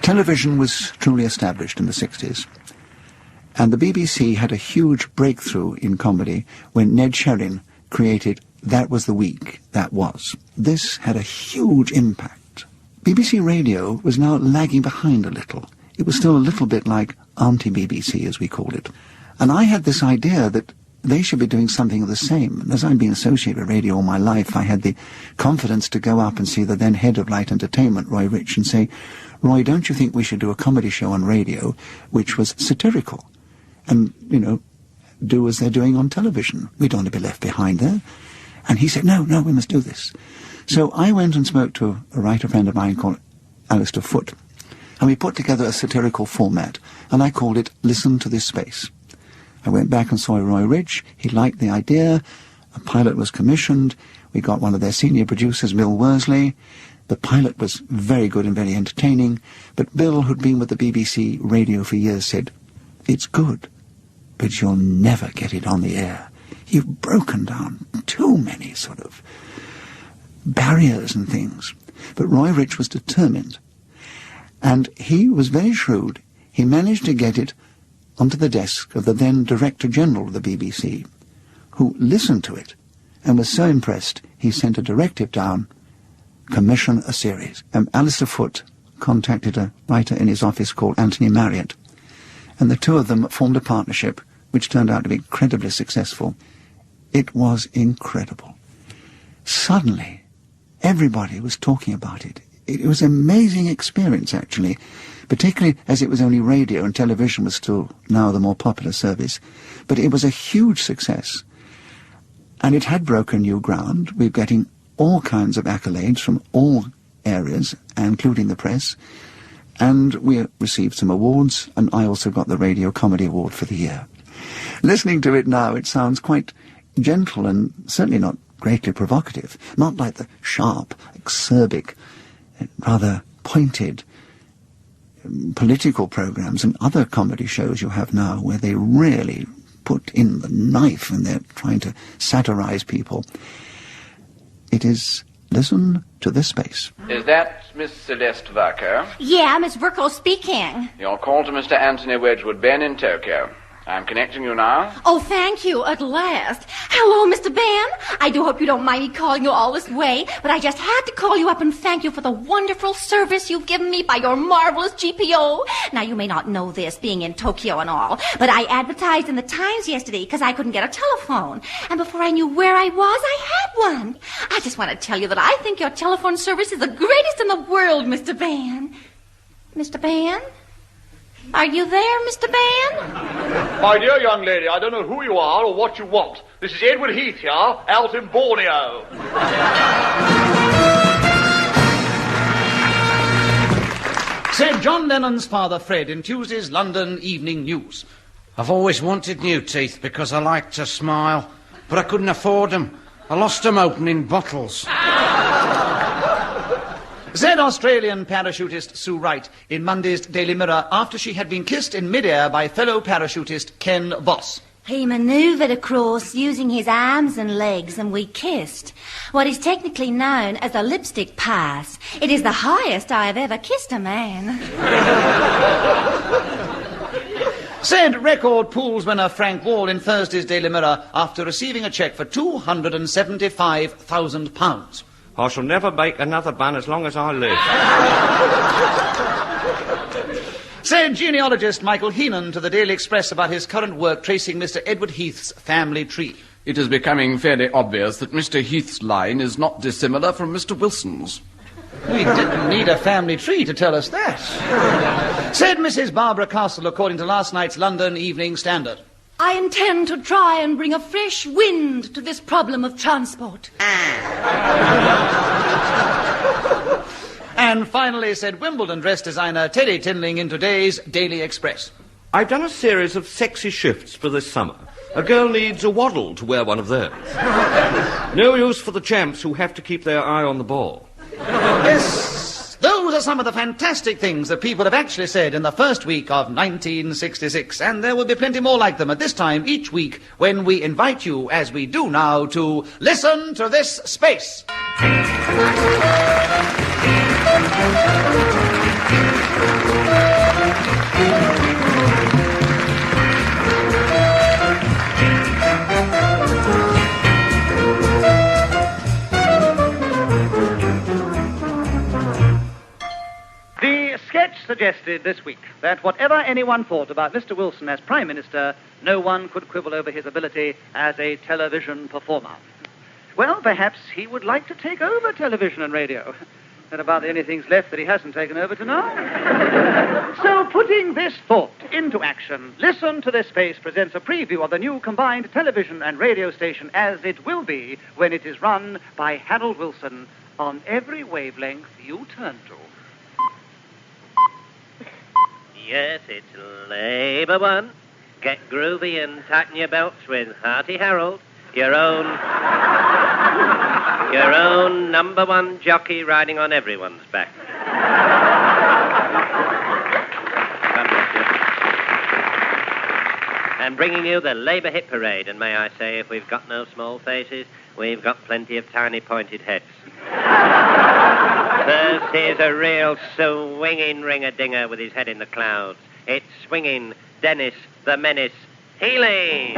Television was truly established in the 60s, and the BBC had a huge breakthrough in comedy when Ned Sherrin created That Was the Week, That Was. This had a huge impact. BBC Radio was now lagging behind a little. It was still a little bit like anti-BBC, as we called it. And I had this idea that they should be doing something of the same. And as I'd been associated with radio all my life, I had the confidence to go up and see the then head of Light Entertainment, Roy Rich, and say, Roy, don't you think we should do a comedy show on radio which was satirical? And, you know, do as they're doing on television. We don't want to be left behind there. And he said, no, we must do this. So I went and spoke to a writer friend of mine called Alistair Foote, and we put together a satirical format, and I called it Listen to This Space. I went back and saw Roy Ridge. He liked the idea. A pilot was commissioned. We got one of their senior producers, Bill Worsley. The pilot was very good and very entertaining, but Bill, who'd been with the BBC radio for years, said, it's good, but you'll never get it on the air. You've broken down too many sort of barriers and things. But Roy Rich was determined, and he was very shrewd. He managed to get it onto the desk of the then Director General of the BBC, who listened to it and was so impressed he sent a directive down, commission a series. And Alistair Foote contacted a writer in his office called Anthony Marriott, and the two of them formed a partnership which turned out to be incredibly successful. It was incredible. Suddenly, everybody was talking about it. It was an amazing experience, actually, particularly as it was only radio and television was still now the more popular service. But it was a huge success, and it had broken new ground. We were getting all kinds of accolades from all areas, including the press, and we received some awards, and I also got the Radio Comedy Award for the year. Listening to it now, it sounds quite gentle and certainly not greatly provocative, not like the sharp, acerbic, rather pointed political programs and other comedy shows you have now, where they really put in the knife and they're trying to satirize people. It is Listen to This Space. Is that Miss Celeste Verco? Yeah, Miss Verco speaking. Your call to Mr. Anthony Wedgwood Ben in Tokyo. I'm connecting you now. Oh, thank you, at last. Hello, Mr. Ben. I do hope you don't mind me calling you all this way, but I just had to call you up and thank you for the wonderful service you've given me by your marvelous GPO. Now, you may not know this, being in Tokyo and all, but I advertised in the Times yesterday because I couldn't get a telephone. And before I knew where I was, I had one. I just want to tell you that I think your telephone service is the greatest in the world, Mr. Ben. Mr. Ben? Are you there, Mr. Ben? My dear young lady, I don't know who you are or what you want. This is Edward Heath here, out in Borneo. Said John Lennon's father, Fred, in Tuesday's London Evening News. I've always wanted new teeth because I like to smile, but I couldn't afford them. I lost them opening bottles. Said Australian parachutist Sue Wright in Monday's Daily Mirror after she had been kissed in midair by fellow parachutist Ken Voss. He manoeuvred across using his arms and legs, and we kissed. What is technically known as a lipstick pass. It is the highest I have ever kissed a man. Said record pools winner Frank Wall in Thursday's Daily Mirror after receiving a cheque for £275,000. I shall never bake another bun as long as I live. Said genealogist Michael Heenan to the Daily Express about his current work tracing Mr. Edward Heath's family tree. It is becoming fairly obvious that Mr. Heath's line is not dissimilar from Mr. Wilson's. We didn't need a family tree to tell us that. Said Mrs. Barbara Castle according to last night's London Evening Standard. I intend to try and bring a fresh wind to this problem of transport. And finally, said Wimbledon dress designer Teddy Tinling in today's Daily Express. I've done a series of sexy shifts for this summer. A girl needs a waddle to wear one of those. No use for the champs who have to keep their eye on the ball. Yes, those are some of the fantastic things that people have actually said in the first week of 1966, and there will be plenty more like them at this time each week when we invite you, as we do now, to Listen to This Space. The sketch suggested this week that whatever anyone thought about Mr. Wilson as Prime Minister, no one could quibble over his ability as a television performer. Well, perhaps he would like to take over television and radio. They're about the only things left that he hasn't taken over to now. So, putting this thought into action, Listen to This Space presents a preview of the new combined television and radio station as it will be when it is run by Harold Wilson on every wavelength you turn to. Yes, it's Labour One. Get groovy and tighten your belts with Hearty Harold, your own number one jockey riding on everyone's back. And bringing you the Labour Hit Parade, and may I say, if we've got no small faces, we've got plenty of tiny pointed heads. First, here's a real swinging ring-a-dinger with his head in the clouds. It's swinging Dennis the Menace Healy.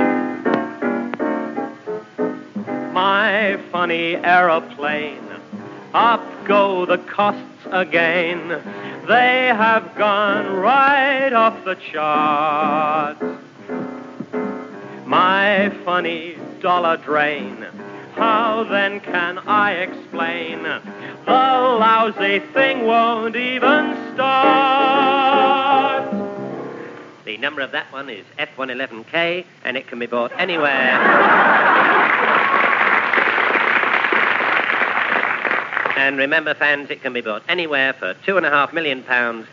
My funny aeroplane, up go the costs again. They have gone right off the charts. My funny dollar drain, how then can I explain? The lousy thing won't even start. The number of that one is F111K, and it can be bought anywhere. And remember, fans, it can be bought anywhere for £2.5 million,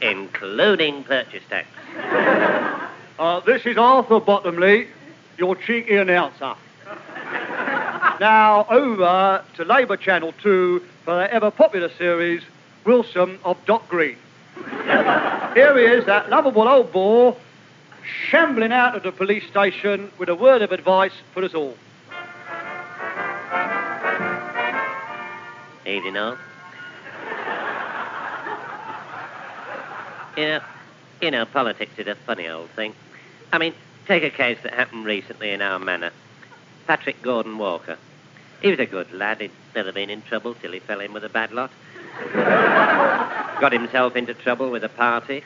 including purchase tax. This is Arthur Bottomley, your cheeky announcer. Now, over to Labour Channel 2 for their ever-popular series, Wilson of Dock Green. Here he is, that lovable old bore, shambling out of the police station with a word of advice for us all. Evening all. You know, politics is a funny old thing. I mean, take a case that happened recently in our manor. Patrick Gordon Walker. He was a good lad. He'd never been in trouble till he fell in with a bad lot. Got himself into trouble with a party,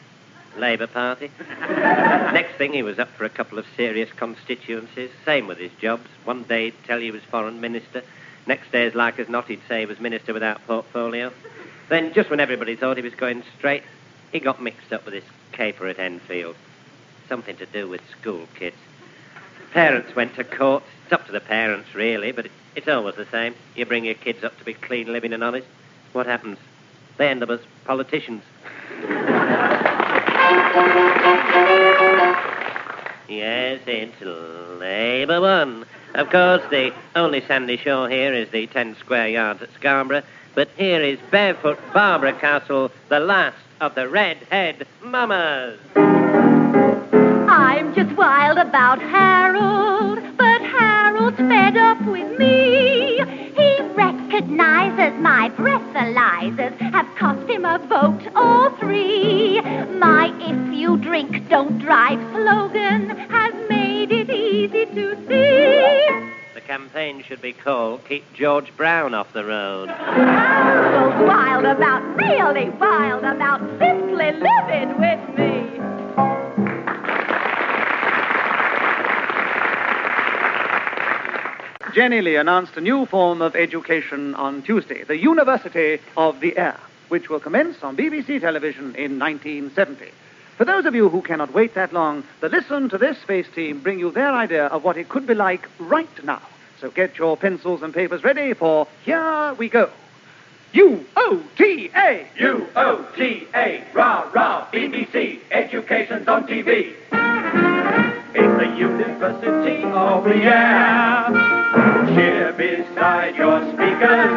Labour Party. Next thing, he was up for a couple of serious constituencies. Same with his jobs. One day he'd tell you he was foreign minister. Next day, as like as not, he'd say he was minister without portfolio. Then, just when everybody thought he was going straight, he got mixed up with this caper at Enfield. Something to do with school kids. Parents went to court. It's up to the parents, really, but it's always the same. You bring your kids up to be clean, living and honest. What happens? They end up as politicians. Yes, it's Labour One. Of course, the only sandy shore here is the 10 square yards at Scarborough, but here is barefoot Barbara Castle, the last of the Redhead Mamas. I'm just wild about Harold, but Harold's fed up with me. He recognizes my breathalyzers have cost him a vote or three. My "if you drink, don't drive" slogan has made it easy to see. The campaign should be called Keep George Brown Off the Road. Harold's wild about, really wild about simply living with me. Jenny Lee announced a new form of education on Tuesday, the University of the Air, which will commence on BBC television in 1970. For those of you who cannot wait that long, the Listen to This Space team bring you their idea of what it could be like right now. So get your pencils and papers ready for Here We Go. U-O-T-A! U-O-T-A, rah, rah, BBC, education's on TV. In the University of the Air, cheer beside your speakers.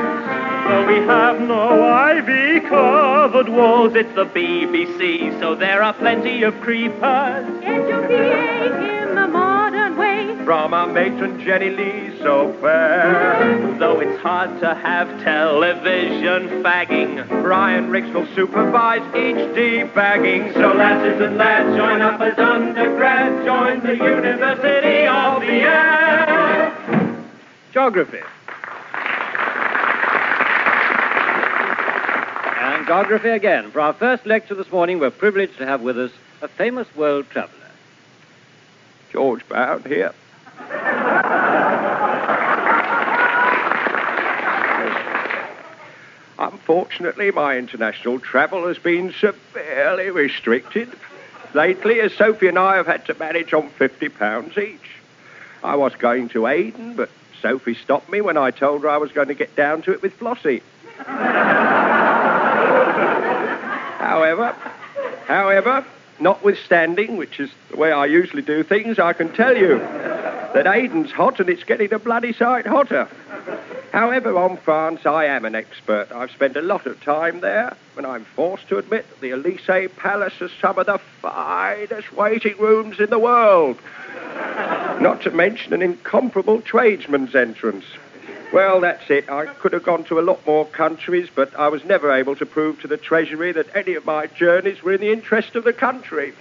Though we have no ivy-covered walls, it's the BBC, so there are plenty of creepers. Educate in the modern way. From our matron Jenny Lee, so fair. Though it's hard to have television fagging, Brian Ricks will supervise each debagging. So lasses and lads, join up as undergrads, join the University of the Air. Geography. And geography again. For our first lecture this morning, we're privileged to have with us a famous world traveller. George Brown here. Unfortunately, my international travel has been severely restricted. Lately, as Sophie and I have had to manage on £50 each. I was going to Aden, but Sophie stopped me when I told her I was going to get down to it with Flossie. However, notwithstanding, which is the way I usually do things, I can tell you that Aden's hot and it's getting a bloody sight hotter. However, on France, I am an expert. I've spent a lot of time there, and I'm forced to admit that the Elysee Palace has some of the finest waiting rooms in the world. Not to mention an incomparable tradesman's entrance. Well, that's it. I could have gone to a lot more countries, but I was never able to prove to the Treasury that any of my journeys were in the interest of the country.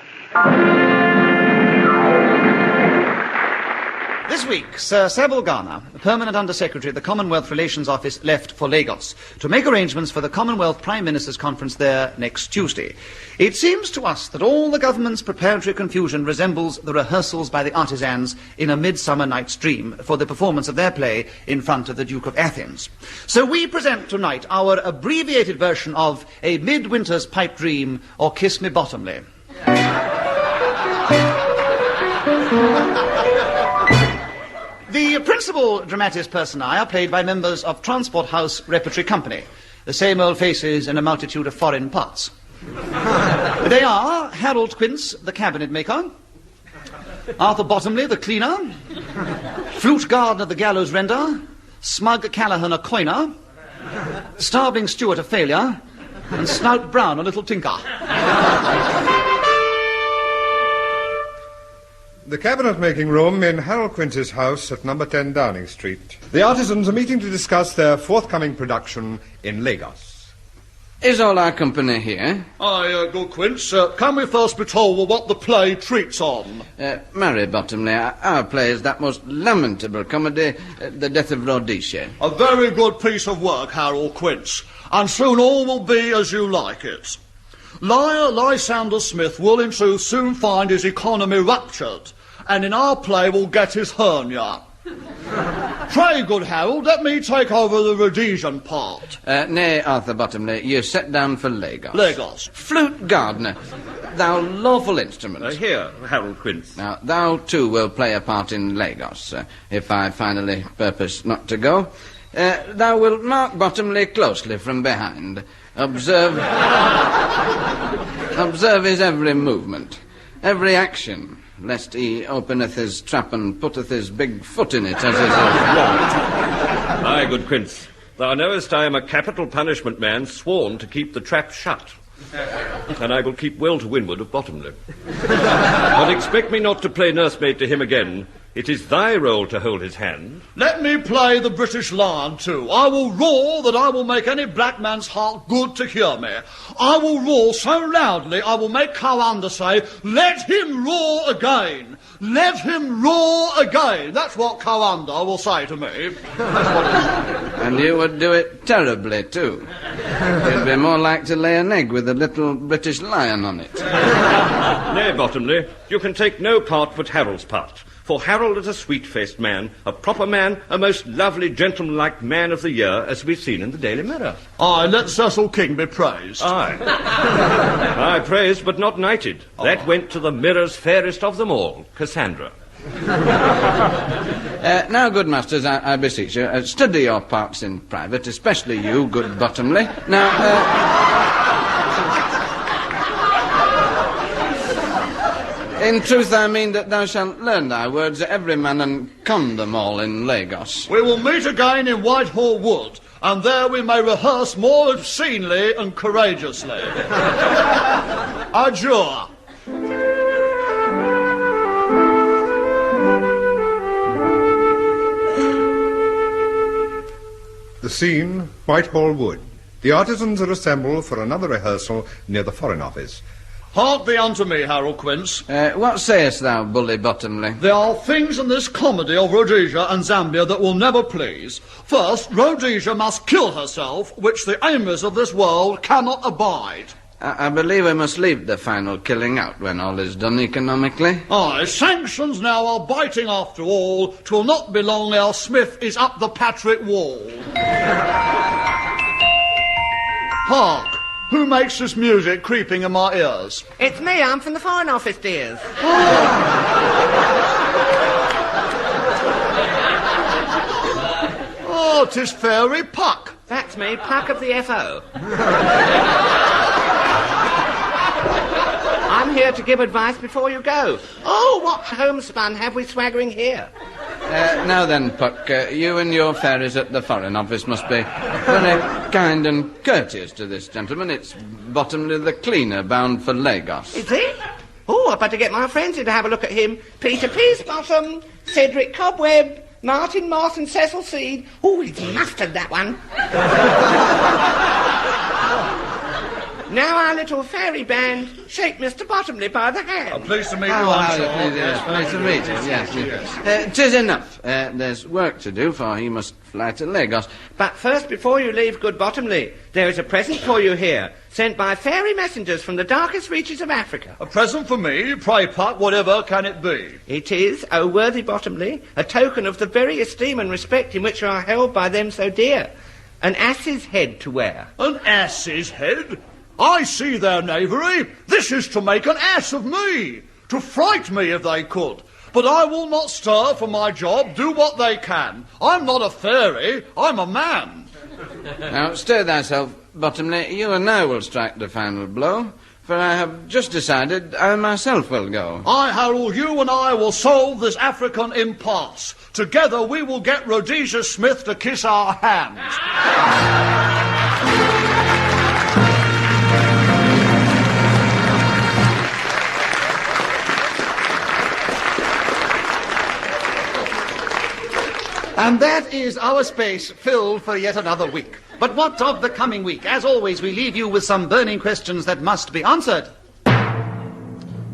This week, Sir Savile Garner, the Permanent Under-Secretary at the Commonwealth Relations Office, left for Lagos to make arrangements for the Commonwealth Prime Minister's Conference there next Tuesday. It seems to us that all the government's preparatory confusion resembles the rehearsals by the artisans in A Midsummer Night's Dream for the performance of their play in front of the Duke of Athens. So we present tonight our abbreviated version of A Midwinter's Pipe Dream or Kiss Me Bottomly. The principal dramatis personae are played by members of Transport House Repertory Company, the same old faces in a multitude of foreign parts. They are Harold Quince, the cabinet maker, Arthur Bottomley, the cleaner, Flute Gardner, the gallows render, Smug Callaghan, a coiner, Starveling Stewart, a failure, and Snout Brown, a little tinker. The cabinet-making room in Harold Quince's house at number 10 Downing Street. The artisans are meeting to discuss their forthcoming production in Lagos. Is all our company here? Aye, good Quince. Can we first be told what the play treats on? Mary Bottomley, our play is that most lamentable comedy, The Death of Rhodesia. A very good piece of work, Harold Quince, and soon all will be as you like it. Liar Lysander Smith will in truth soon find his economy ruptured, and in our play will get his hernia. Pray, good Harold, let me take over the Rhodesian part. Nay, Arthur Bottomley, you set down for Lagos. Lagos. Flute Gardner, thou lawful instrument. Here, Harold Quince. Now, thou too will play a part in Lagos, if I finally purpose not to go. Thou wilt mark Bottomley closely from behind. Observe his every movement, every action, lest he openeth his trap and putteth his big foot in it, as is right. My good Quince, thou knowest I am a capital punishment man sworn to keep the trap shut. And I will keep well to windward of Bottomley. But expect me not to play nursemaid to him again. It is thy role to hold his hand. Let me play the British Lion, too. I will roar that I will make any black man's heart good to hear me. I will roar so loudly I will make Cowanda say, "Let him roar again! Let him roar again!" That's what Cowanda will say to me. That's what it is. And you would do it terribly, too. You'd be more like to lay an egg with a little British lion on it. Nay, Bottomley, you can take no part but Harold's part. For Harold is a sweet-faced man, a proper man, a most lovely gentleman-like man of the year, as we've seen in the Daily Mirror. Aye, let Cecil King be praised. Aye. Aye, praised but not knighted. That went to the Mirror's fairest of them all, Cassandra. Now, good masters, I beseech you, study your parts in private, especially you, good Bottomley. Now, in truth, I mean that thou shalt learn thy words, every man, and con them all in Lagos. We will meet again in Whitehall Wood, and there we may rehearse more obscenely and courageously. Adieu. The scene, Whitehall Wood. The artisans are assembled for another rehearsal near the Foreign Office. Hark thee unto me, Harold Quince. What sayest thou, Bully Bottomley? There are things in this comedy of Rhodesia and Zambia that will never please. First, Rhodesia must kill herself, which the Amers of this world cannot abide. I believe we must leave the final killing out when all is done economically. Aye, sanctions now are biting after all. 'Twill not be long ere Smith is up the Patrick Wall. Hark! Who makes this music creeping in my ears? It's me, I'm from the Foreign Office, dears. Oh, 'tis Fairy Puck. That's me, Puck of the FO. I'm here to give advice before you go. Oh, what homespun have we swaggering here? Now then, Puck, you and your fairies at the Foreign Office must be very kind and courteous to this gentleman. It's Bottomley the Cleaner, bound for Lagos. Is he? Oh, I'd better get my friends in to have a look at him. Peter Peasebottom, Cedric Cobweb, Martin Moss and Cecil Seed. Oh, he's mastered that one. Now our little fairy band, shake Mr. Bottomley by the hand. Pleased to meet you, I'm sure. Pleased to meet you, yes. 'Tis enough. There's work to do, for he must fly to Lagos. But first, before you leave, good Bottomley, there is a present for you here, sent by fairy messengers from the darkest reaches of Africa. A present for me? Pray, Puck, whatever can it be? It is, O worthy Bottomley, a token of the very esteem and respect in which you are held by them so dear. An ass's head to wear. An ass's head? I see their knavery. This is to make an ass of me, to fright me if they could. But I will not stir from my job, do what they can. I'm not a fairy, I'm a man. Now, stir thyself, Bottomley. You and I will strike the final blow, for I have just decided I myself will go. Aye, Harold, you and I will solve this African impasse. Together we will get Rhodesia Smith to kiss our hands. And that is our space filled for yet another week. But what of the coming week? As always, we leave you with some burning questions that must be answered.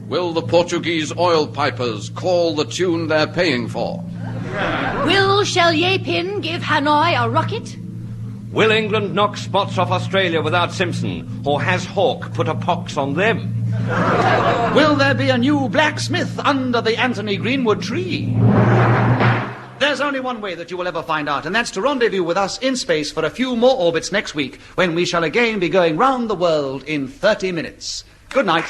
Will the Portuguese oil pipers call the tune they're paying for? Will Shelyapin give Hanoi a rocket? Will England knock spots off Australia without Simpson, or has Hawke put a pox on them? Will there be a new blacksmith under the Anthony Greenwood tree? There's only one way that you will ever find out, and that's to rendezvous with us in space for a few more orbits next week, when we shall again be going round the world in 30 minutes. Good night.